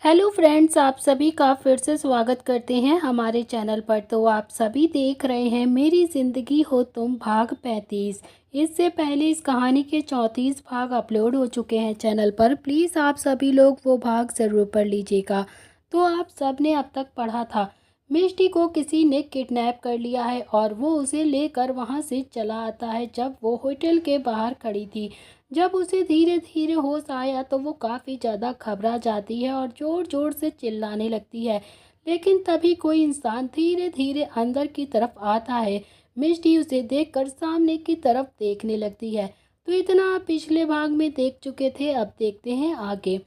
Hello friends, आप सभी का फिर से स्वागत करते हैं हमारे चैनल पर। तो आप सभी देख रहे हैं मेरी ज़िंदगी हो तुम भाग 35। इससे पहले इस कहानी के 34 भाग अपलोड हो चुके हैं चैनल पर। प्लीज़ आप सभी लोग वो भाग ज़रूर पढ़ लीजिएगा। तो आप सब ने अब तक पढ़ा था, मिष्टी को किसी ने किडनैप कर लिया है और वो उसे लेकर वहाँ से चला आता है जब वो होटल के बाहर खड़ी थी। जब उसे धीरे धीरे होश आया तो वो काफ़ी ज़्यादा घबरा जाती है और ज़ोर ज़ोर से चिल्लाने लगती है। लेकिन तभी कोई इंसान धीरे धीरे अंदर की तरफ आता है। मिष्टी उसे देखकर सामने की तरफ देखने लगती है। तो इतना आप पिछले भाग में देख चुके थे, अब देखते हैं आगे।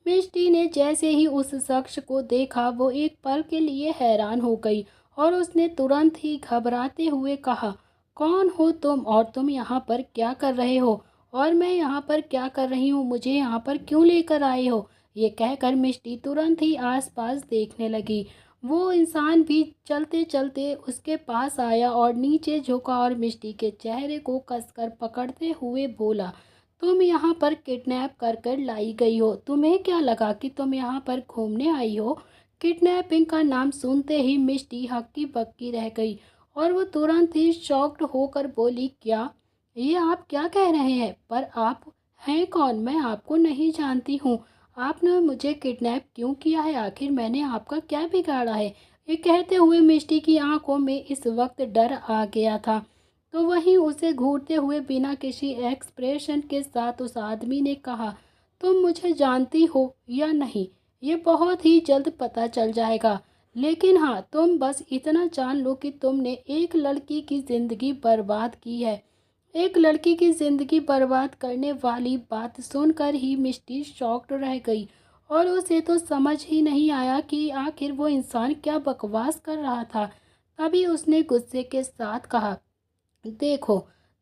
मिष्टी ने जैसे ही उस शख्स को देखा वो एक पल के लिए हैरान हो गई और उसने तुरंत ही घबराते हुए कहा, कौन हो तुम और तुम यहाँ पर क्या कर रहे हो? और मैं यहाँ पर क्या कर रही हूँ? मुझे यहाँ पर क्यों लेकर आए हो? ये कहकर मिष्टी तुरंत ही आसपास देखने लगी। वो इंसान भी चलते चलते उसके पास आया और नीचे झुका और मिष्टी के चेहरे को कसकर पकड़ते हुए बोला, तुम यहाँ पर किडनैप कर कर लाई गई हो। तुम्हें क्या लगा कि तुम यहाँ पर घूमने आई हो? किडनैपिंग का नाम सुनते ही मिष्टी हक्की बक्की रह गई और वो तुरंत ही शॉक्ड होकर बोली, क्या? ये आप क्या कह रहे हैं? पर आप हैं कौन? मैं आपको नहीं जानती हूँ। आपने मुझे किडनैप क्यों किया है? आखिर मैंने आपका क्या बिगाड़ा है? ये कहते हुए मिष्टी की आंखों में इस वक्त डर आ गया था। तो वहीं उसे घूरते हुए बिना किसी एक्सप्रेशन के साथ उस आदमी ने कहा, तुम मुझे जानती हो या नहीं, ये बहुत ही जल्द पता चल जाएगा। लेकिन हाँ, तुम बस इतना जान लो कि तुमने एक लड़की की ज़िंदगी बर्बाद की है। एक लड़की की ज़िंदगी बर्बाद करने वाली बात सुनकर ही मिष्टी शॉक्ड रह गई और उसे तो समझ ही नहीं आया कि आखिर वो इंसान क्या बकवास कर रहा था। तभी उसने गुस्से के साथ कहा, देखो,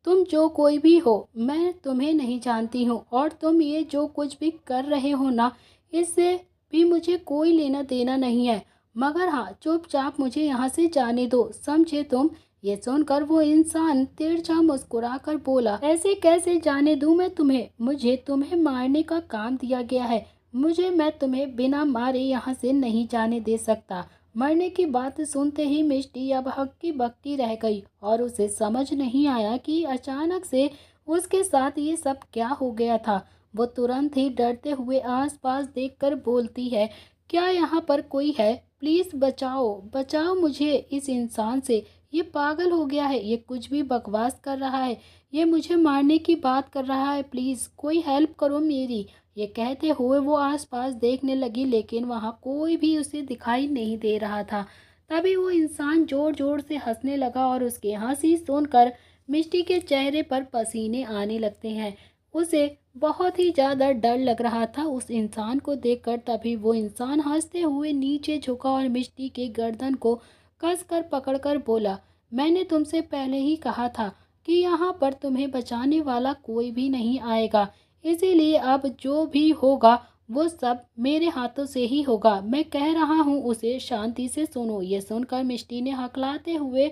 तुम जो कोई भी हो, मैं तुम्हें नहीं जानती हूँ और तुम ये जो कुछ भी कर रहे हो ना, इससे भी मुझे कोई लेना देना नहीं है। मगर हाँ, चुपचाप मुझे यहाँ से जाने दो, समझे तुम? ये सुनकर वो इंसान तिरछा मुस्कुराकर बोला, ऐसे कैसे जाने दूँ मैं तुम्हें? मुझे तुम्हें मारने का काम दिया गया है। मैं तुम्हें बिना मारे यहाँ से नहीं जाने दे सकता। मरने की बात सुनते ही मिष्टी अब हक्की बक्की रह गई और उसे समझ नहीं आया कि अचानक से उसके साथ ये सब क्या हो गया था। वो तुरंत ही डरते हुए आसपास देखकर बोलती है, क्या यहाँ पर कोई है? प्लीज़ बचाओ, बचाओ मुझे इस इंसान से। ये पागल हो गया है, ये कुछ भी बकवास कर रहा है, ये मुझे मारने की बात कर रहा है। प्लीज़ कोई हेल्प करो मेरी। ये कहते हुए वो आसपास देखने लगी, लेकिन वहाँ कोई भी उसे दिखाई नहीं दे रहा था। तभी वो इंसान जोर जोर से हंसने लगा और उसकी हंसी सुनकर मिष्टी के चेहरे पर पसीने आने लगते हैं। उसे बहुत ही ज़्यादा डर लग रहा था उस इंसान को देखकर। तभी वो इंसान हंसते हुए नीचे झुका और मिष्टी के गर्दन को कसकर पकड़कर बोला, मैंने तुमसे पहले ही कहा था कि यहाँ पर तुम्हें बचाने वाला कोई भी नहीं आएगा, इसीलिए अब जो भी होगा वो सब मेरे हाथों से ही होगा। मैं कह रहा हूँ उसे शांति से सुनो। ये सुनकर मिष्टी ने हकलाते हुए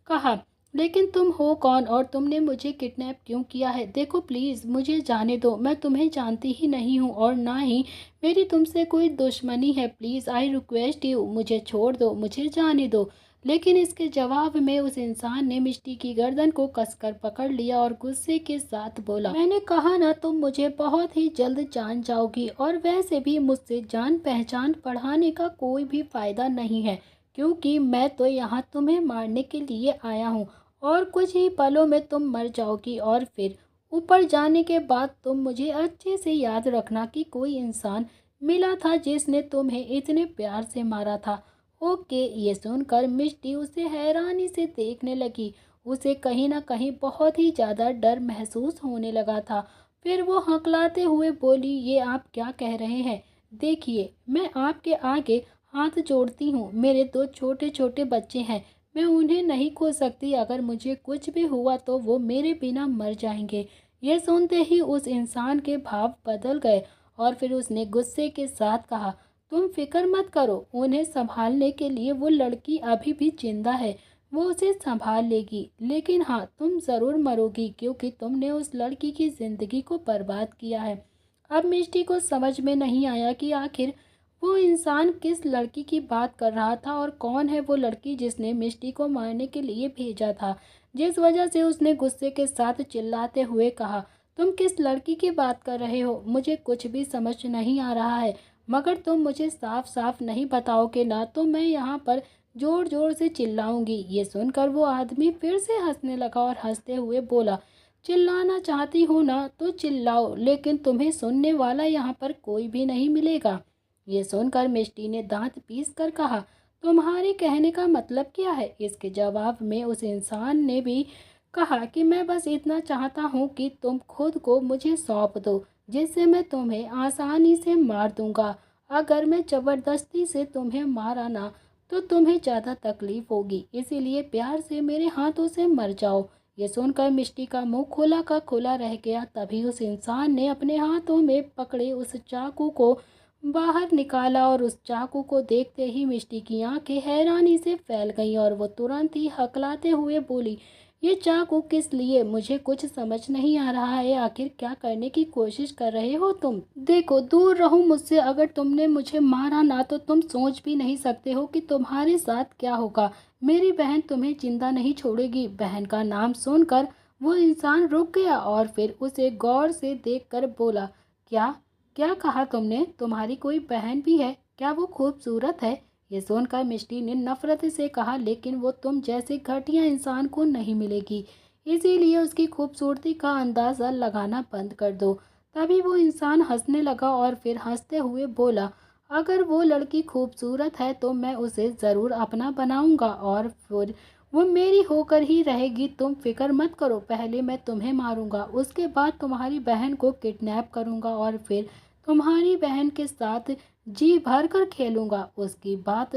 कहा, लेकिन तुम हो कौन और तुमने मुझे किडनैप क्यों किया है? देखो प्लीज़ मुझे जाने दो, मैं तुम्हें जानती ही नहीं हूँ और ना ही मेरी तुमसे कोई दुश्मनी है। प्लीज़ आई रिक्वेस्ट यू, मुझे छोड़ दो, मुझे जाने दो। लेकिन इसके जवाब में उस इंसान ने मिष्टी की गर्दन को कसकर पकड़ लिया और गुस्से के साथ बोला, मैंने कहा ना, तुम मुझे बहुत ही जल्द जान जाओगी और वैसे भी मुझसे जान पहचान बढ़ाने का कोई भी फायदा नहीं है, क्योंकि मैं तो यहाँ तुम्हें मारने के लिए आया हूँ और कुछ ही पलों में तुम मर जाओगी और फिर ऊपर जाने के बाद तुम मुझे अच्छे से याद रखना कि कोई इंसान मिला था जिसने तुम्हें इतने प्यार से मारा था। ओके। ये सुनकर मिष्टी उसे हैरानी से देखने लगी। उसे कहीं ना कहीं बहुत ही ज़्यादा डर महसूस होने लगा था। फिर वो हकलाते हुए बोली, ये आप क्या कह रहे हैं? देखिए, मैं आपके आगे हाथ जोड़ती हूँ, मेरे दो छोटे छोटे बच्चे हैं, मैं उन्हें नहीं खो सकती। अगर मुझे कुछ भी हुआ तो वो मेरे बिना मर जाएंगे। ये सुनते ही उस इंसान के भाव बदल गए और फिर उसने गुस्से के साथ कहा, तुम फिक्र मत करो, उन्हें संभालने के लिए वो लड़की अभी भी जिंदा है, वो उसे संभाल लेगी। लेकिन हाँ, तुम ज़रूर मरोगी क्योंकि तुमने उस लड़की की ज़िंदगी को बर्बाद किया है। अब मिष्टी को समझ में नहीं आया कि आखिर वो इंसान किस लड़की की बात कर रहा था और कौन है वो लड़की जिसने मिष्टी को मारने के लिए भेजा था, जिस वजह से उसने गुस्से के साथ चिल्लाते हुए कहा, तुम किस लड़की की बात कर रहे हो? मुझे कुछ भी समझ नहीं आ रहा है, मगर तुम मुझे साफ साफ नहीं बताओगे ना तो मैं यहाँ पर जोर जोर से चिल्लाऊंगी। ये सुनकर वो आदमी फिर से हंसने लगा और हंसते हुए बोला, चिल्लाना चाहती हो ना तो चिल्लाओ, लेकिन तुम्हें सुनने वाला यहाँ पर कोई भी नहीं मिलेगा। ये सुनकर मिष्टी ने दांत पीस कर कहा, तुम्हारे कहने का मतलब क्या है? इसके जवाब में उस इंसान ने भी कहा कि मैं बस इतना चाहता हूँ कि तुम खुद को मुझे सौंप दो, जिससे मैं तुम्हें आसानी से मार दूंगा। अगर मैं ज़बरदस्ती से तुम्हें मारा ना तो तुम्हें ज़्यादा तकलीफ होगी, इसीलिए प्यार से मेरे हाथों से मर जाओ। ये सुनकर मिष्टी का मुंह खुला का खुला रह गया। तभी उस इंसान ने अपने हाथों में पकड़े उस चाकू को बाहर निकाला और उस चाकू को देखते ही मिष्टी की आंखें हैरानी से फैल गईं और वो तुरंत ही हकलाते हुए बोली, ये चाकू किस लिए? मुझे कुछ समझ नहीं आ रहा है। आखिर क्या करने की कोशिश कर रहे हो तुम? देखो, दूर रहो मुझसे। अगर तुमने मुझे मारा ना तो तुम सोच भी नहीं सकते हो कि तुम्हारे साथ क्या होगा। मेरी बहन तुम्हें जिंदा नहीं छोड़ेगी। बहन का नाम सुनकर वो इंसान रुक गया और फिर उसे गौर से देखकर बोला, क्या क्या कहा तुमने? तुम्हारी कोई बहन भी है? क्या वो खूबसूरत है? ये सुनकर मिष्टी ने नफरत से कहा, लेकिन वो तुम जैसे घटिया इंसान को नहीं मिलेगी, इसीलिए उसकी खूबसूरती का अंदाज़ा लगाना बंद कर दो। तभी वो इंसान हंसने लगा और फिर हंसते हुए बोला, अगर वो लड़की खूबसूरत है तो मैं उसे ज़रूर अपना बनाऊंगा और फिर वो मेरी होकर ही रहेगी। तुम फिक्र मत करो, पहले मैं तुम्हें मारूंगा, उसके बाद तुम्हारी बहन को किडनैप करूंगा और फिर तुम्हारी बहन के साथ जी भर कर खेलूंगा। उसकी बात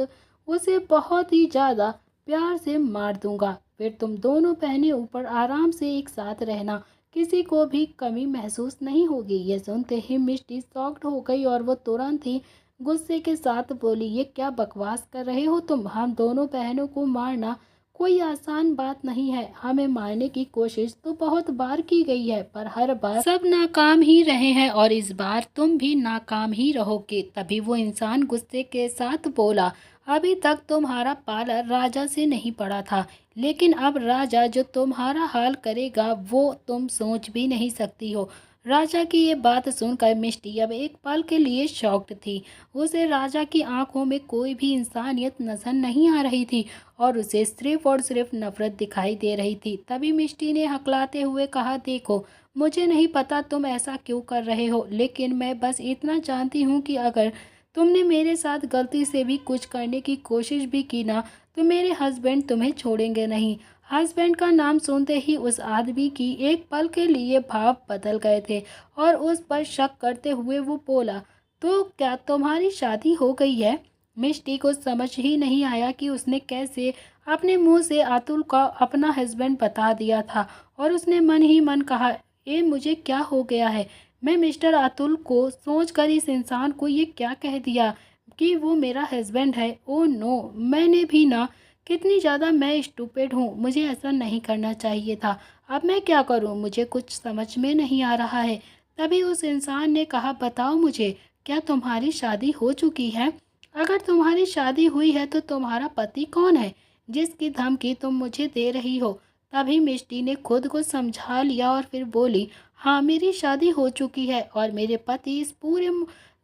उसे बहुत ही ज़्यादा प्यार से मार दूंगा। फिर तुम दोनों बहनें ऊपर आराम से एक साथ रहना, किसी को भी कमी महसूस नहीं होगी। ये सुनते ही मिष्टी शॉक्ड हो गई और वो तुरंत ही गुस्से के साथ बोली, ये क्या बकवास कर रहे हो तुम? हम दोनों बहनों को मारना कोई आसान बात नहीं है। हमें मारने की कोशिश तो बहुत बार की गई है, पर हर बार सब नाकाम ही रहे हैं और इस बार तुम भी नाकाम ही रहोगे। तभी वो इंसान गुस्से के साथ बोला, अभी तक तुम्हारा पाला राजा से नहीं पड़ा था, लेकिन अब राजा जो तुम्हारा हाल करेगा वो तुम सोच भी नहीं सकती हो। राजा की ये बात सुनकर मिष्टी अब एक पल के लिए शॉक्ड थी। उसे राजा की आंखों में कोई भी इंसानियत नजर नहीं आ रही थी और उसे सिर्फ और सिर्फ नफरत दिखाई दे रही थी। तभी मिष्टी ने हकलाते हुए कहा, देखो, मुझे नहीं पता तुम ऐसा क्यों कर रहे हो, लेकिन मैं बस इतना जानती हूँ कि अगर तुमने मेरे साथ गलती से भी कुछ करने की कोशिश भी की ना तो मेरे हस्बैंड तुम्हें छोड़ेंगे नहीं। हस्बैंड का नाम सुनते ही उस आदमी की एक पल के लिए भाव बदल गए थे और उस पर शक करते हुए वो बोला, तो क्या तुम्हारी शादी हो गई है? मिष्टी को समझ ही नहीं आया कि उसने कैसे अपने मुंह से अतुल का अपना हस्बैंड बता दिया था और उसने मन ही मन कहा, ये मुझे क्या हो गया है? मैं मिस्टर अतुल को सोचकर इस इंसान को ये क्या कह दिया कि वो मेरा हस्बैंड है। ओ नो, मैंने भी ना, कितनी ज़्यादा मैं स्टूपिड हूँ, मुझे ऐसा नहीं करना चाहिए था। अब मैं क्या करूँ? मुझे कुछ समझ में नहीं आ रहा है। तभी उस इंसान ने कहा, बताओ मुझे, क्या तुम्हारी शादी हो चुकी है? अगर तुम्हारी शादी हुई है तो तुम्हारा पति कौन है जिसकी धमकी तुम मुझे दे रही हो? तभी मिष्टी ने खुद को समझा लिया और फिर बोली, हाँ, मेरी शादी हो चुकी है और मेरे पति इस पूरे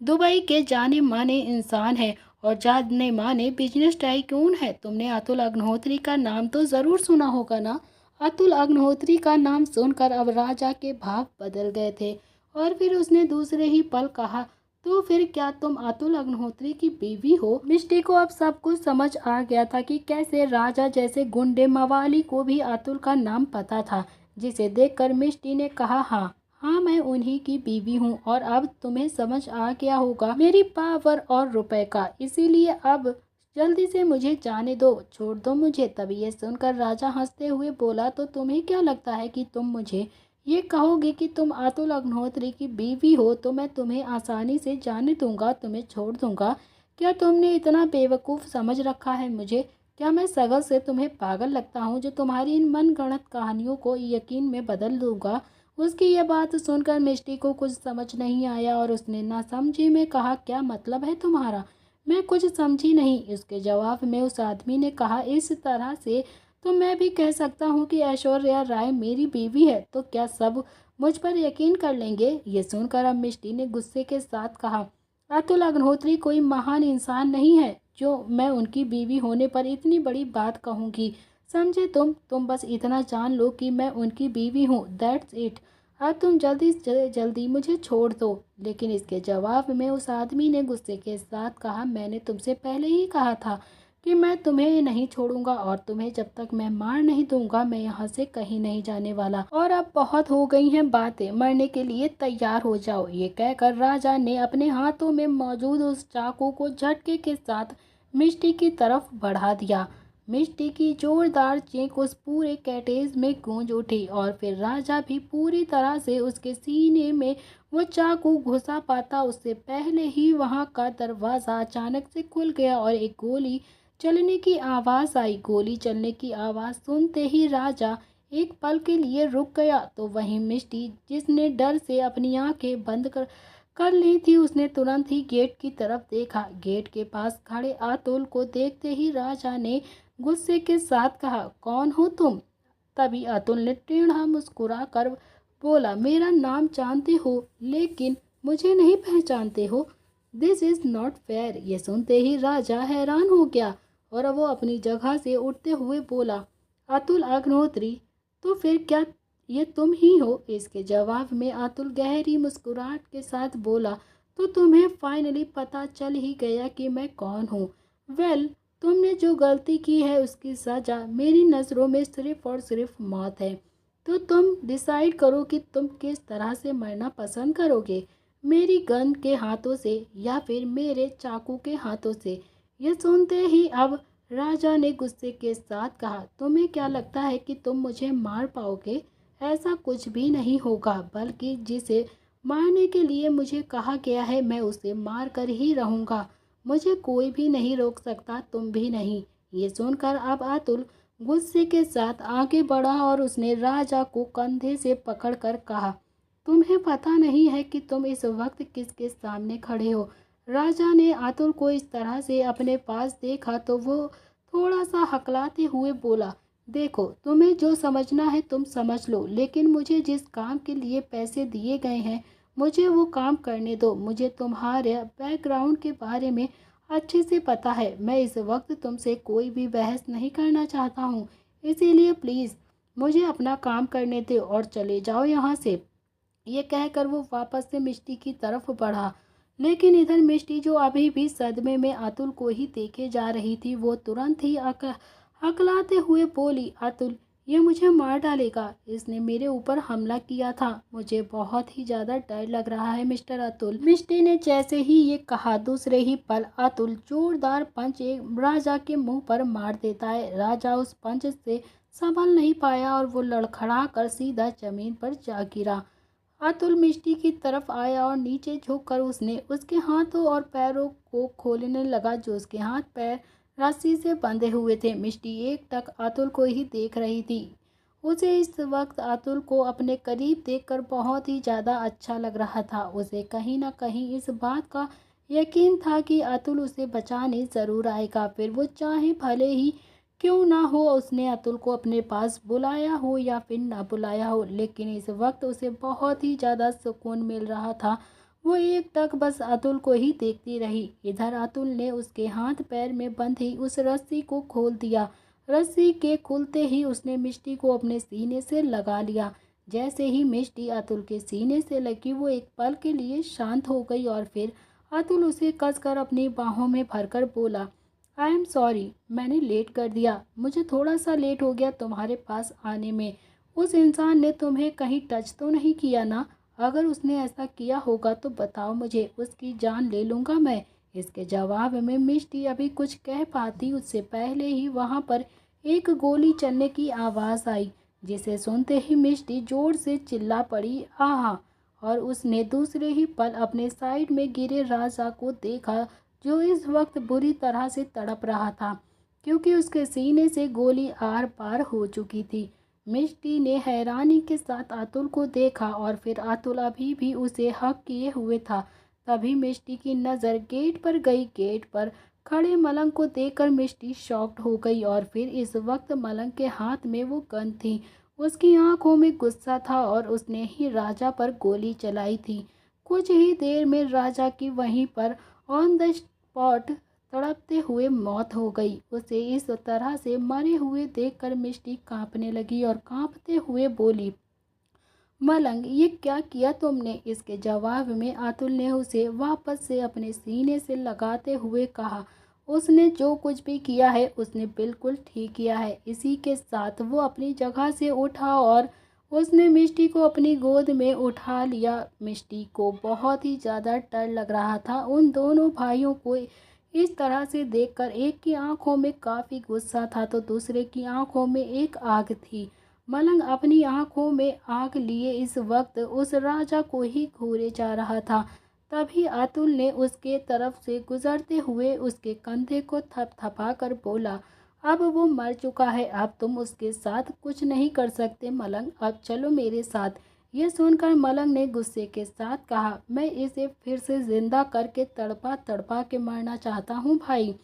दुबई के जाने माने इंसान है और जाने माने बिजनेस टाइकून है। तुमने अतुल अग्निहोत्री का नाम तो ज़रूर सुना होगा ना? अतुल अग्निहोत्री का नाम सुनकर अब राजा के भाव बदल गए थे और फिर उसने दूसरे ही पल कहा, तो फिर क्या तुम अतुल अग्निहोत्री की बीवी हो? मिष्टी को अब सब कुछ समझ आ गया था कि कैसे राजा जैसे गुंडे मवाली को भी अतुल का नाम पता था, जिसे देखकर मिष्टी ने कहा, हाँ हाँ, मैं उन्हीं की बीवी हूँ और अब तुम्हें समझ आ गया होगा मेरी पावर और रुपए का, इसीलिए अब जल्दी से मुझे जाने दो, छोड़ दो मुझे। तभी ये सुनकर राजा हंसते हुए बोला, तो तुम्हें क्या लगता है कि तुम मुझे ये कहोगे कि तुम अतुल अग्निहोत्री की बीवी हो तो मैं तुम्हें आसानी से जाने दूंगा, तुम्हें छोड़ दूंगा? क्या तुमने इतना बेवकूफ़ समझ रखा है मुझे? क्या मैं सगल से तुम्हें पागल लगता हूँ जो तुम्हारी इन मनगढ़ंत कहानियों को यकीन में बदल दूंगा? उसकी यह बात सुनकर मिष्टी को कुछ समझ नहीं आया और उसने नासमझी में कहा, क्या मतलब है तुम्हारा? मैं कुछ समझी नहीं। उसके जवाब में उस आदमी ने कहा, इस तरह से तो मैं भी कह सकता हूँ कि ऐश्वर्या राय मेरी बीवी है, तो क्या सब मुझ पर यकीन कर लेंगे? ये सुनकर अब मिष्टी ने गुस्से के साथ कहा, अतुल अग्निहोत्री कोई महान इंसान नहीं है जो मैं उनकी बीवी होने पर इतनी बड़ी बात कहूँगी। समझे तुम बस इतना जान लो कि मैं उनकी बीवी हूँ, दैट्स इट। अब तुम जल्दी से जल्दी मुझे छोड़ दो। लेकिन इसके जवाब में उस आदमी ने गुस्से के साथ कहा, मैंने तुमसे पहले ही कहा था कि मैं तुम्हें नहीं छोड़ूंगा और तुम्हें जब तक मैं मार नहीं दूंगा मैं यहाँ से कहीं नहीं जाने वाला। और अब बहुत हो गई हैं बातें, मरने के लिए तैयार हो जाओ। ये कहकर राजा ने अपने हाथों में मौजूद उस चाकू को झटके के साथ मिष्टी की तरफ बढ़ा दिया। मिष्टी की जोरदार चीख उस पूरे कैटेज में गूंज उठी और फिर राजा भी पूरी तरह से उसके सीने में वो चाकू घुसा पाता उससे पहले ही वहां का दरवाज़ा अचानक से खुल गया और एक गोली चलने की आवाज़ आई। गोली चलने की आवाज़ सुनते ही राजा एक पल के लिए रुक गया, तो वहीं मिष्टी जिसने डर से अपनी आंखें बंद कर ली थी उसने तुरंत ही गेट की तरफ देखा। गेट के पास खड़े अतुल को देखते ही राजा ने गुस्से के साथ कहा, कौन हो तुम? तभी अतुल ने टेढ़ा मुस्कुरा कर बोला, मेरा नाम जानते हो लेकिन मुझे नहीं पहचानते हो? This is not fair. ये सुनते ही राजा हैरान हो गया और वो अपनी जगह से उठते हुए बोला, अतुल अग्निहोत्री, तो फिर क्या ये तुम ही हो? इसके जवाब में अतुल गहरी मुस्कुराहट के साथ बोला, तो तुम्हें फाइनली पता चल ही गया कि मैं कौन हूँ। वेल, तुमने जो गलती की है उसकी सज़ा मेरी नज़रों में सिर्फ और सिर्फ मौत है। तो तुम डिसाइड करो कि तुम किस तरह से मरना पसंद करोगे, मेरी गन के हाथों से या फिर मेरे चाकू के हाथों से। यह सुनते ही अब राजा ने गुस्से के साथ कहा, तुम्हें क्या लगता है कि तुम मुझे मार पाओगे? ऐसा कुछ भी नहीं होगा, बल्कि जिसे मारने के लिए मुझे कहा गया है मैं उसे मार कर ही रहूँगा। मुझे कोई भी नहीं रोक सकता, तुम भी नहीं। ये सुनकर अब अतुल गुस्से के साथ आगे बढ़ा और उसने राजा को कंधे से पकड़कर कहा, तुम्हें पता नहीं है कि तुम इस वक्त किसके सामने खड़े हो? राजा ने अतुल को इस तरह से अपने पास देखा तो वो थोड़ा सा हकलाते हुए बोला, देखो तुम्हें जो समझना है तुम समझ लो, लेकिन मुझे जिस काम के लिए पैसे दिए गए हैं मुझे वो काम करने दो। मुझे तुम्हारे बैकग्राउंड के बारे में अच्छे से पता है। मैं इस वक्त तुमसे कोई भी बहस नहीं करना चाहता हूँ, इसीलिए प्लीज़ मुझे अपना काम करने दो और चले जाओ यहाँ से। ये कहकर वो वापस से मिष्टी की तरफ बढ़ा, लेकिन इधर मिष्टी जो अभी भी सदमे में अतुल को ही देखे जा रही थी वो तुरंत ही हकलाते हुए बोली, अतुल ये मुझे मार डालेगा, इसने मेरे ऊपर हमला किया था, मुझे बहुत ही ज़्यादा डर लग रहा है मिस्टर अतुल। मिष्टी ने जैसे ही ये कहा दूसरे ही पल अतुल जोरदार पंच एक राजा के मुंह पर मार देता है। राजा उस पंच से संभल नहीं पाया और वो लड़खड़ा कर सीधा जमीन पर जा गिरा। अतुल मिष्टी की तरफ आया और नीचे झुककर उसने उसके हाथों और पैरों को खोलने लगा जो उसके हाथ पैर रस्सी से बंधे हुए थे। मिष्टी एकटक अतुल को ही देख रही थी। उसे इस वक्त अतुल को अपने करीब देखकर बहुत ही ज़्यादा अच्छा लग रहा था। उसे कहीं ना कहीं इस बात का यकीन था कि अतुल उसे बचाने ज़रूर आएगा, फिर वो चाहे भले ही क्यों ना हो उसने अतुल को अपने पास बुलाया हो या फिर ना बुलाया हो, लेकिन इस वक्त उसे बहुत ही ज़्यादा सुकून मिल रहा था। वो एक टक बस अतुल को ही देखती रही। इधर अतुल ने उसके हाथ पैर में बंधी उस रस्सी को खोल दिया। रस्सी के खुलते ही उसने मिष्टी को अपने सीने से लगा लिया। जैसे ही मिष्टी अतुल के सीने से लगी वो एक पल के लिए शांत हो गई और फिर अतुल उसे कसकर अपनी बाहों में भरकर बोला, आई एम सॉरी, मैंने लेट कर दिया, मुझे थोड़ा सा लेट हो गया तुम्हारे पास आने में। उस इंसान ने तुम्हें कहीं टच तो नहीं किया ना? अगर उसने ऐसा किया होगा तो बताओ मुझे, उसकी जान ले लूँगा मैं। इसके जवाब में मिष्टी अभी कुछ कह पाती उससे पहले ही वहाँ पर एक गोली चलने की आवाज़ आई, जिसे सुनते ही मिष्टी ज़ोर से चिल्ला पड़ी, आहा। और उसने दूसरे ही पल अपने साइड में गिरे राजा को देखा जो इस वक्त बुरी तरह से तड़प रहा था क्योंकि उसके सीने से गोली आर पार हो चुकी थी। मिष्टी ने हैरानी के साथ अतुल को देखा और फिर अतुल अभी भी उसे हक किए हुए था। तभी मिष्टी की नज़र गेट पर गई। गेट पर खड़े मलंग को देखकर मिष्टी शॉक्ड हो गई और फिर इस वक्त मलंग के हाथ में वो गन थी। उसकी आंखों में गुस्सा था और उसने ही राजा पर गोली चलाई थी। कुछ ही देर में राजा की वहीं पर ऑन द स्पॉट तड़पते हुए मौत हो गई। उसे इस तरह से मरे हुए देखकर मिष्टी कांपने लगी और कांपते हुए बोली, मलंग ये क्या किया तुमने? इसके जवाब में अतुल ने उसे वापस से अपने सीने से लगाते हुए कहा, उसने जो कुछ भी किया है उसने बिल्कुल ठीक किया है। इसी के साथ वो अपनी जगह से उठा और उसने मिष्टी को अपनी गोद में उठा लिया। मिष्टी को बहुत ही ज़्यादा डर लग रहा था। उन दोनों भाइयों को इस तरह से देखकर एक की आंखों में काफ़ी गुस्सा था तो दूसरे की आंखों में एक आग थी। मलंग अपनी आंखों में आग लिए इस वक्त उस राजा को ही घूरे जा रहा था। तभी अतुल ने उसके तरफ से गुजरते हुए उसके कंधे को थपथपा कर बोला, अब वो मर चुका है, अब तुम उसके साथ कुछ नहीं कर सकते मलंग, अब चलो मेरे साथ। ये सुनकर मलंग ने गुस्से के साथ कहा, मैं इसे फिर से जिंदा करके तड़पा तड़पा के मारना चाहता हूँ भाई।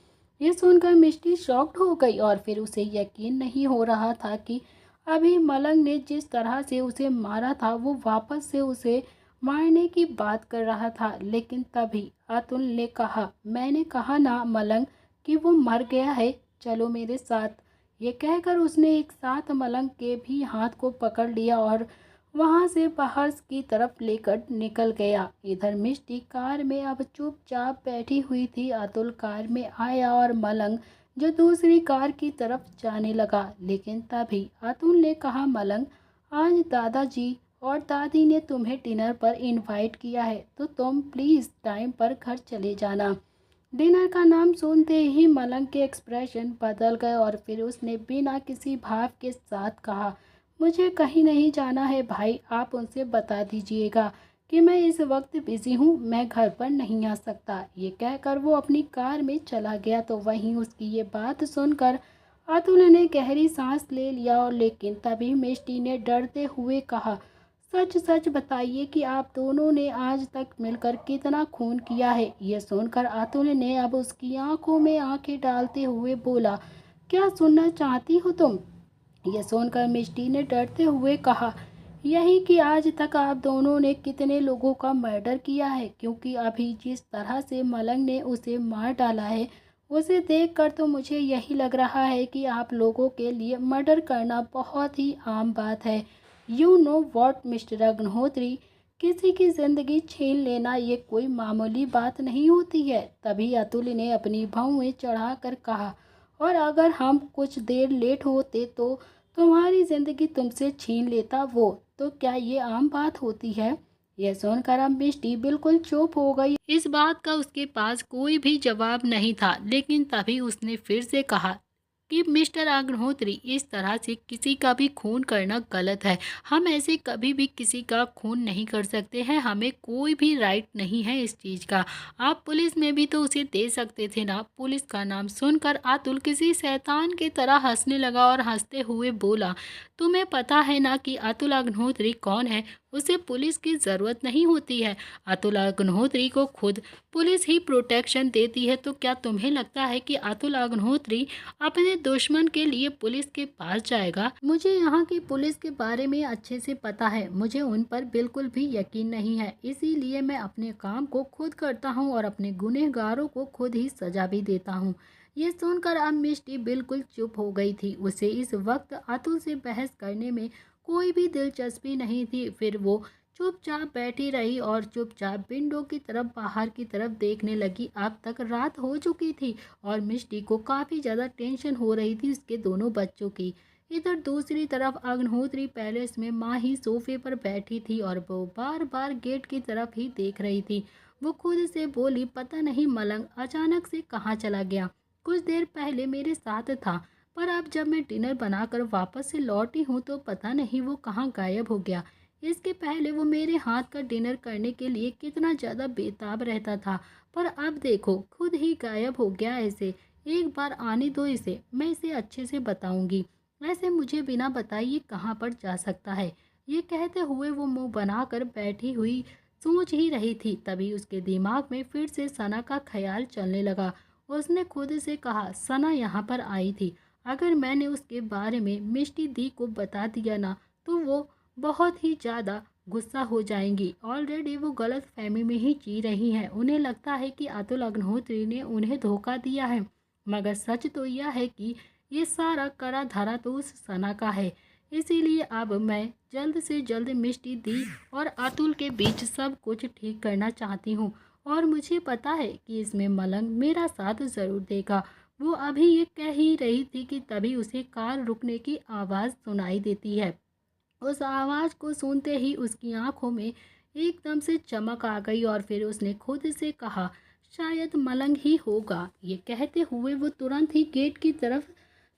ये सुनकर मिष्टी शॉक्ड हो गई और फिर उसे यकीन नहीं हो रहा था कि अभी मलंग ने जिस तरह से उसे मारा था वो वापस से उसे मारने की बात कर रहा था। लेकिन तभी अतुल ने कहा, मैंने कहा ना मलंग कि वो मर गया है, चलो मेरे साथ। ये कहकर उसने एक साथ मलंग के भी हाथ को पकड़ लिया और वहां से बाहर की तरफ लेकर निकल गया। इधर मिष्टी कार में अब चुपचाप बैठी हुई थी। अतुल कार में आया और मलंग जो दूसरी कार की तरफ जाने लगा। लेकिन तभी अतुल ने कहा, मलंग आज दादाजी और दादी ने तुम्हें डिनर पर इनवाइट किया है तो तुम प्लीज़ टाइम पर घर चले जाना। डिनर का नाम सुनते ही मलंग के एक्सप्रेशन बदल गए और फिर उसने बिना किसी भाव के साथ कहा, मुझे कहीं नहीं जाना है भाई, आप उनसे बता दीजिएगा कि मैं इस वक्त बिज़ी हूँ, मैं घर पर नहीं आ सकता। ये कहकर वो अपनी कार में चला गया। तो वहीं उसकी ये बात सुनकर अतुल ने गहरी सांस ले लिया और लेकिन तभी मिष्टी ने डरते हुए कहा, सच सच बताइए कि आप दोनों ने आज तक मिलकर कितना खून किया है। यह सुनकर अतुल ने अब उसकी आंखों में आंखें डालते हुए बोला, क्या सुनना चाहती हो तुम? यह सुनकर मिष्टी ने डरते हुए कहा, यही कि आज तक आप दोनों ने कितने लोगों का मर्डर किया है, क्योंकि अभी जिस तरह से मलंग ने उसे मार डाला है उसे देखकर तो मुझे यही लग रहा है कि आप लोगों के लिए मर्डर करना बहुत ही आम बात है। You know what mister Agnihotri, किसी की ज़िंदगी छीन लेना ये कोई मामूली बात नहीं होती है। तभी अतुल ने अपनी भौं चढ़ा कर कहा, और अगर हम कुछ देर लेट होते तो तुम्हारी जिंदगी तुमसे छीन लेता वो, तो क्या ये आम बात होती है? यह सुनकर अब मिष्टी बिल्कुल चुप हो गई। इस बात का उसके पास कोई भी जवाब नहीं था। लेकिन तभी उसने फिर से कहा कि मिस्टर अग्निहोत्री, इस तरह से किसी का भी खून करना गलत है। हम ऐसे कभी भी किसी का खून नहीं कर सकते हैं, हमें कोई भी राइट नहीं है इस चीज़ का। आप पुलिस में भी तो उसे दे सकते थे ना। पुलिस का नाम सुनकर अतुल किसी शैतान की तरह हंसने लगा और हंसते हुए बोला, तुम्हें पता है ना कि अतुल अग्निहोत्री कौन है? उसे पुलिस की ज़रूरत नहीं होती है। अतुल अग्निहोत्री को खुद पुलिस ही प्रोटेक्शन देती है। तो क्या तुम्हें लगता है कि अतुल अग्निहोत्री अपने दुश्मन के लिए पुलिस के पास जाएगा? मुझे यहाँ की पुलिस के बारे में अच्छे से पता है, मुझे उन पर बिल्कुल भी यकीन नहीं है। इसीलिए मैं अपने काम को खुद करता हूँ और अपने गुनहगारों को खुद ही सजा भी देता हूँ। ये सुनकर अब मिष्टी बिल्कुल चुप हो गई थी। उसे इस वक्त अतुल से बहस करने में कोई भी दिलचस्पी नहीं थी। फिर वो चुपचाप बैठी रही और चुपचाप विंडो की तरफ बाहर की तरफ देखने लगी। अब तक रात हो चुकी थी और मिष्टी को काफ़ी ज़्यादा टेंशन हो रही थी उसके दोनों बच्चों की। इधर दूसरी तरफ अग्निहोत्री पैलेस में माँ ही सोफे पर बैठी थी और वो बार बार गेट की तरफ ही देख रही थी। वो खुद से बोली, पता नहीं मलंग अचानक से कहाँ चला गया। कुछ देर पहले मेरे साथ था, पर अब जब मैं डिनर बनाकर वापस से लौटी हूँ तो पता नहीं वो कहाँ गायब हो गया। इसके पहले वो मेरे हाथ का डिनर करने के लिए कितना ज़्यादा बेताब रहता था, पर अब देखो खुद ही गायब हो गया। ऐसे एक बार आने दो इसे, मैं इसे अच्छे से बताऊंगी। वैसे मुझे बिना बताए ये कहाँ पर जा सकता है। ये कहते हुए वो मुंह बनाकर बैठी हुई सोच ही रही थी, तभी उसके दिमाग में फिर से सना का ख्याल चलने लगा। उसने खुद से कहा, सना यहाँ पर आई थी। अगर मैंने उसके बारे में मिष्टी दी को बता दिया ना, तो वो बहुत ही ज़्यादा गुस्सा हो जाएंगी। ऑलरेडी वो गलत फहमी में ही जी रही हैं। उन्हें लगता है कि अतुल अग्निहोत्री ने उन्हें धोखा दिया है, मगर सच तो यह है कि ये सारा करा धरा तो उस सना का है। इसीलिए अब मैं जल्द से जल्द मिष्टी दी और अतुल के बीच सब कुछ ठीक करना चाहती हूँ, और मुझे पता है कि इसमें मलंग मेरा साथ ज़रूर देगा। वो अभी ये कह ही रही थी कि तभी उसे कार रुकने की आवाज़ सुनाई देती है। उस आवाज़ को सुनते ही उसकी आंखों में एकदम से चमक आ गई और फिर उसने खुद से कहा, शायद मलंग ही होगा। ये कहते हुए वो तुरंत ही गेट की तरफ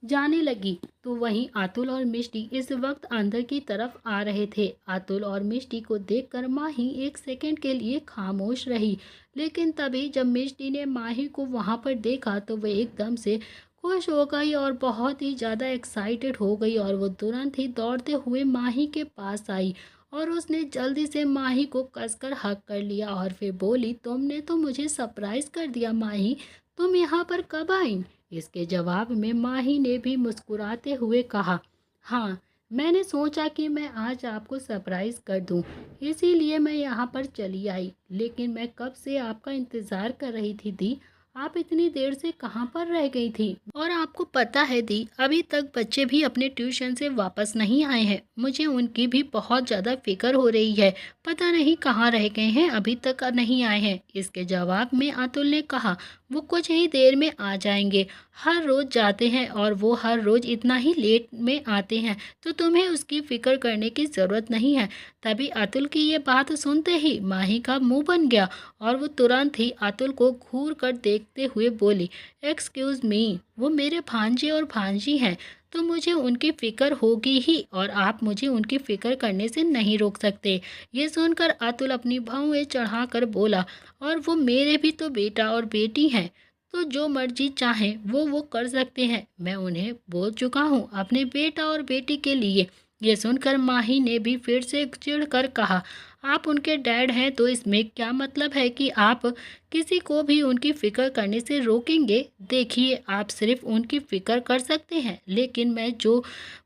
जाने लगी। तो वहीं अतुल और मिष्टी इस वक्त अंदर की तरफ आ रहे थे। अतुल और मिष्टी को देखकर माही एक सेकंड के लिए खामोश रही, लेकिन तभी जब मिष्टी ने माही को वहां पर देखा तो वह एकदम से खुश हो गई और बहुत ही ज़्यादा एक्साइटेड हो गई, और वो तुरंत ही दौड़ते हुए माही के पास आई और उसने जल्दी से माही को कसकर हक कर लिया और फिर बोली, तुमने तो मुझे सरप्राइज कर दिया माही, तुम यहाँ पर कब आई? इसके जवाब में माही ने भी मुस्कुराते हुए कहा, हाँ, मैंने सोचा कि मैं आज आपको सरप्राइज कर दूं, इसीलिए मैं यहाँ पर चली आई। लेकिन मैं कब से आपका इंतज़ार कर रही थी दी, आप इतनी देर से कहाँ पर रह गई थी? और आपको पता है दी, अभी तक बच्चे भी अपने ट्यूशन से वापस नहीं आए हैं। मुझे उनकी भी बहुत ज़्यादा फिक्र हो रही है, पता नहीं कहाँ रह गए हैं, अभी तक नहीं आए हैं। इसके जवाब में अतुल ने कहा, वो कुछ ही देर में आ जाएंगे। हर रोज़ जाते हैं और वो हर रोज़ इतना ही लेट में आते हैं, तो तुम्हें उसकी फ़िक्र करने की ज़रूरत नहीं है। तभी अतुल की ये बात सुनते ही माही का मुंह बन गया और वो तुरंत ही अतुल को घूर कर देखते हुए बोली, एक्सक्यूज़ मी, वो मेरे भांजे और भांजी हैं, तो मुझे उनकी फ़िक्र होगी ही, और आप मुझे उनकी फ़िक्र करने से नहीं रोक सकते। ये सुनकर अतुल अपनी भौहें चढ़ाकर बोला, और वो मेरे भी तो बेटा और बेटी हैं, तो जो मर्जी चाहें वो कर सकते हैं। मैं उन्हें बोल चुका हूँ अपने बेटा और बेटी के लिए। ये सुनकर माही ने भी फिर से चिढ़कर कहा, आप उनके डैड हैं तो इसमें क्या मतलब है कि आप किसी को भी उनकी फ़िक्र करने से रोकेंगे? देखिए, आप सिर्फ उनकी फ़िक्र कर सकते हैं, लेकिन मैं जो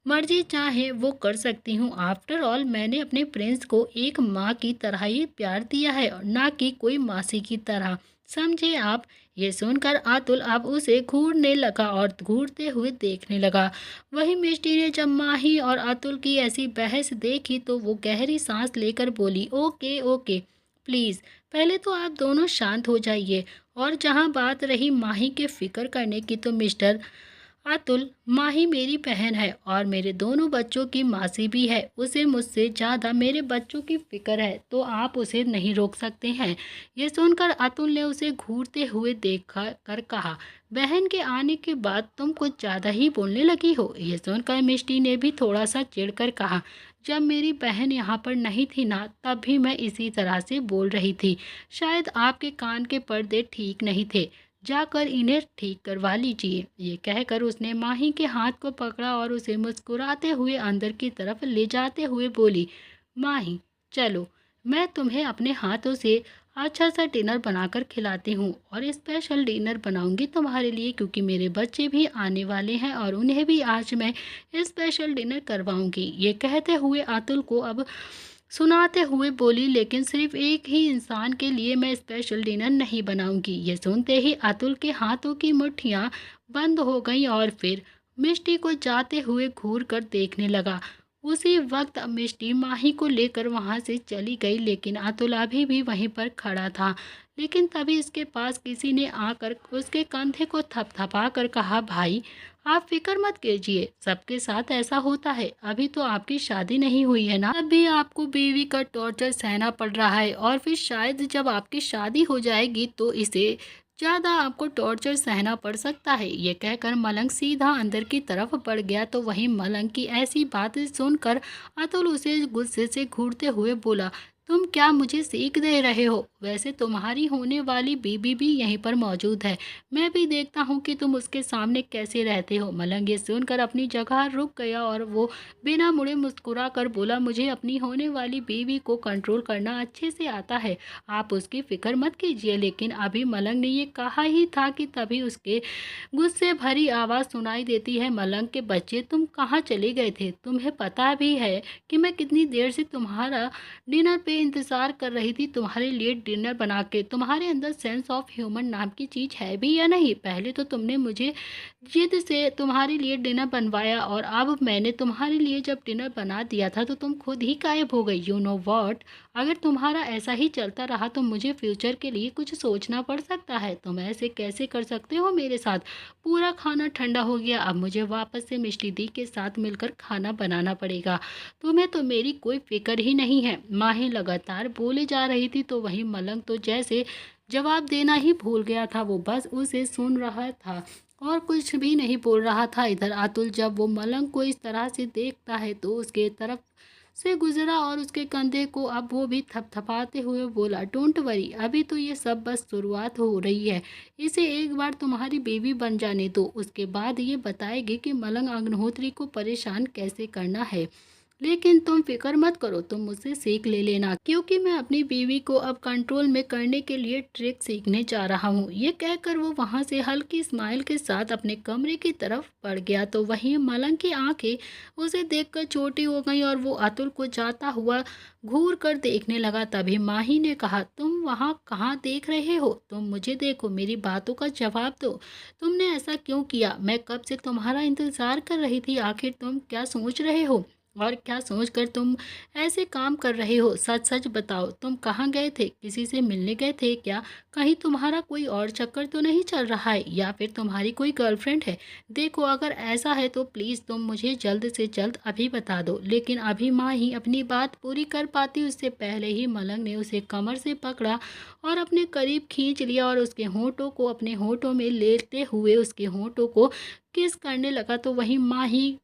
मर्जी चाहे वो कर सकती हूँ। आफ्टर ऑल मैंने अपने प्रिंस को एक माँ की तरह ही प्यार दिया है, ना कि कोई मासी की तरह, समझे आप? ये सुनकर अतुल अब उसे घूरने लगा और घूरते हुए देखने लगा। वहीं मिष्टी ने जब माही और अतुल की ऐसी बहस देखी तो वो गहरी सांस लेकर बोली, ओके ओके, प्लीज़ पहले तो आप दोनों शांत हो जाइए। और जहाँ बात रही माही के फ़िक्र करने की, तो मिस्टर अतुल, माही मेरी बहन है और मेरे दोनों बच्चों की मासी भी है। उसे मुझसे ज़्यादा मेरे बच्चों की फिक्र है, तो आप उसे नहीं रोक सकते हैं। ये सुनकर अतुल ने उसे घूरते हुए देखा कर कहा, बहन के आने के बाद तुम कुछ ज़्यादा ही बोलने लगी हो। ये सुनकर मिष्टी ने भी थोड़ा सा चिढ़कर कहा, जब मेरी बहन यहाँ पर नहीं थी ना, तब भी मैं इसी तरह से बोल रही थी। शायद आपके कान के पर्दे ठीक नहीं थे, जाकर इन्हें ठीक करवा लीजिए। ये कहकर उसने माही के हाथ को पकड़ा और उसे मुस्कुराते हुए अंदर की तरफ ले जाते हुए बोली, माही चलो, मैं तुम्हें अपने हाथों से अच्छा सा डिनर बनाकर खिलाती हूँ, और स्पेशल डिनर बनाऊंगी तुम्हारे लिए, क्योंकि मेरे बच्चे भी आने वाले हैं और उन्हें भी आज मैं स्पेशल डिनर करवाऊंगी। ये कहते हुए अतुल को अब सुनाते हुए बोली, लेकिन सिर्फ एक ही इंसान के लिए मैं स्पेशल डिनर नहीं बनाऊंगी। ये सुनते ही अतुल के हाथों की मुट्ठियां बंद हो गईं और फिर मिष्टी को जाते हुए घूर कर देखने लगा। उसी वक्त मिष्टी माही को लेकर वहां से चली गई, लेकिन अतुल अभी भी वहीं पर खड़ा था। लेकिन तभी उसके पास किसी ने आकर उसके कंधे को थपथपा कर कहा, भाई आप फिक्र मत कीजिए, सबके साथ ऐसा होता है। अभी तो आपकी शादी नहीं हुई है ना, अभी आपको बीवी का टॉर्चर सहना पड़ रहा है, और फिर शायद जब आपकी शादी हो जाएगी तो इसे ज़्यादा आपको टॉर्चर सहना पड़ सकता है। ये कहकर मलंग सीधा अंदर की तरफ बढ़ गया। तो वहीं मलंग की ऐसी बातें सुनकर अतुल उसे गुस्से से घूरते हुए बोला, तुम क्या मुझे सीख दे रहे हो? वैसे तुम्हारी होने वाली बीबी भी यहीं पर मौजूद है। मैं भी देखता हूँ कि तुम उसके सामने कैसे रहते हो। मलंग ये सुनकर अपनी जगह रुक गया और वो बिना मुड़े मुस्कुरा कर बोला, मुझे अपनी होने वाली बीवी को कंट्रोल करना अच्छे से आता है। आप उसकी फिक्र मत कीजिए। लेकिन अभी मलंग ने ये कहा ही था कि तभी उसके गुस्से भरी आवाज़ सुनाई देती है, मलंग के बच्चे तुम कहाँ चले गए थे? तुम्हें पता भी है कि मैं कितनी देर से तुम्हारा डिनर पे इंतज़ार कर रही थी, तुम्हारे लिए डिनर बना के। तुम्हारे अंदर सेंस ऑफ ह्यूमर नाम की चीज़ है भी या नहीं? पहले तो तुमने मुझे जिद से तुम्हारे लिए डिनर बनवाया और अब मैंने तुम्हारे लिए जब डिनर बना दिया था तो तुम खुद ही गायब हो गई। यू नो व्हाट, अगर तुम्हारा ऐसा ही चलता रहा तो मुझे फ्यूचर के लिए कुछ सोचना पड़ सकता है। तुम ऐसे कैसे कर सकते हो मेरे साथ? पूरा खाना ठंडा हो गया, अब मुझे वापस से मिष्टी दी के साथ मिलकर खाना बनाना पड़ेगा। तुम्हें तो मेरी कोई फिक्र ही नहीं है। माही लगातार बोले जा रही थी तो वहीं मलंग तो जैसे जवाब देना ही भूल गया था। वो बस उसे सुन रहा था और कुछ भी नहीं बोल रहा था। इधर अतुल जब वो मलंग को इस तरह से देखता है तो उसके तरफ से गुजरा और उसके कंधे को अब वो भी थपथपाते हुए बोला, डोंट वरी, अभी तो ये सब बस शुरुआत हो रही है। इसे एक बार तुम्हारी बीवी बन जाने दो, उसके बाद ये बताएगी कि मलंग अग्निहोत्री को परेशान कैसे करना है। लेकिन तुम फिक्र मत करो, तुम मुझसे सीख ले लेना, क्योंकि मैं अपनी बीवी को अब कंट्रोल में करने के लिए ट्रिक सीखने जा रहा हूँ। ये कहकर वो वहाँ से हल्की स्माइल के साथ अपने कमरे की तरफ बढ़ गया। तो वहीं मलंग की आंखें उसे देखकर छोटी हो गई और वो अतुल को जाता हुआ घूर कर देखने लगा। तभी माही ने कहा, तुम वहाँ कहाँ देख रहे हो? तुम मुझे देखो, मेरी बातों का जवाब दो। तुमने ऐसा क्यों किया? मैं कब से तुम्हारा इंतजार कर रही थी। आखिर तुम क्या सोच रहे हो और क्या सोचकर तुम ऐसे काम कर रहे हो? सच सच बताओ, तुम कहाँ गए थे? किसी से मिलने गए थे क्या? कहीं तुम्हारा कोई और चक्कर तो नहीं चल रहा है, या फिर तुम्हारी कोई गर्लफ्रेंड है? देखो, अगर ऐसा है तो प्लीज़ तुम मुझे जल्द से जल्द अभी बता दो। लेकिन अभी माँ ही अपनी बात पूरी कर पाती उससे पहले ही मलंग ने उसे कमर से पकड़ा और अपने करीब खींच लिया और उसके होंठों को अपने होंठों में लेते हुए उसके होंठों को किस करने लगा। तो वहीं माँ ही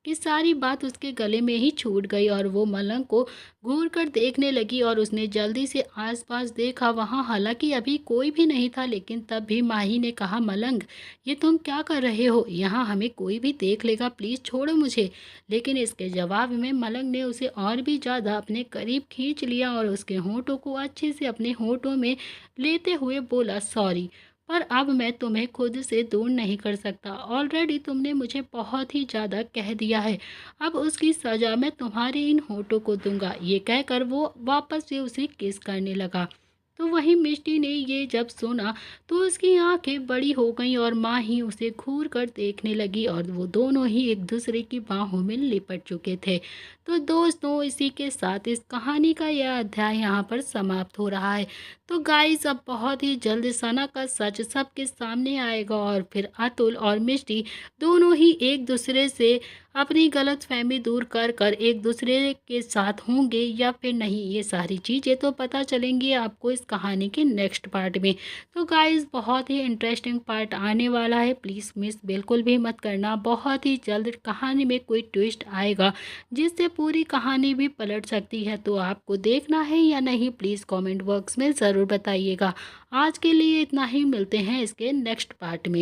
कि सारी बात उसके गले में ही छूट गई और वो मलंग को घूर कर देखने लगी और उसने जल्दी से आसपास देखा। वहाँ हालांकि अभी कोई भी नहीं था, लेकिन तब भी माही ने कहा, मलंग ये तुम क्या कर रहे हो? यहाँ हमें कोई भी देख लेगा, प्लीज़ छोड़ो मुझे। लेकिन इसके जवाब में मलंग ने उसे और भी ज़्यादा अपने करीब खींच लिया और उसके होंठों को अच्छे से अपने होंठों में लेते हुए बोला, सॉरी, पर अब मैं तुम्हें खुद से दूर नहीं कर सकता। ऑलरेडी तुमने मुझे बहुत ही ज़्यादा कह दिया है। अब उसकी सज़ा मैं तुम्हारे इन होठों को दूंगा। ये कहकर वो वापस से उसे किस करने लगा। तो वहीं मिष्टी ने ये जब सुना तो उसकी आंखें बड़ी हो गईं और माँ ही उसे घूर कर देखने लगी और वो दोनों ही एक दूसरे की बाहों में लिपट चुके थे। तो दोस्तों, इसी के साथ इस कहानी का यह अध्याय यहाँ पर समाप्त हो रहा है। तो गाइस, अब बहुत ही जल्द सना का सच सबके सामने आएगा और फिर अतुल और मिष्टी दोनों ही एक दूसरे से अपनी गलतफहमी दूर कर कर एक दूसरे के साथ होंगे या फिर नहीं, ये सारी चीज़ें तो पता चलेंगी आपको इस कहानी के नेक्स्ट पार्ट में। तो गाइस, बहुत ही इंटरेस्टिंग पार्ट आने वाला है, प्लीज़ मिस बिल्कुल भी मत करना। बहुत ही जल्द कहानी में कोई ट्विस्ट आएगा जिससे पूरी कहानी भी पलट सकती है। तो आपको देखना है या नहीं, प्लीज़ कमेंट बॉक्स में ज़रूर बताइएगा। आज के लिए इतना ही, मिलते हैं इसके नेक्स्ट पार्ट में।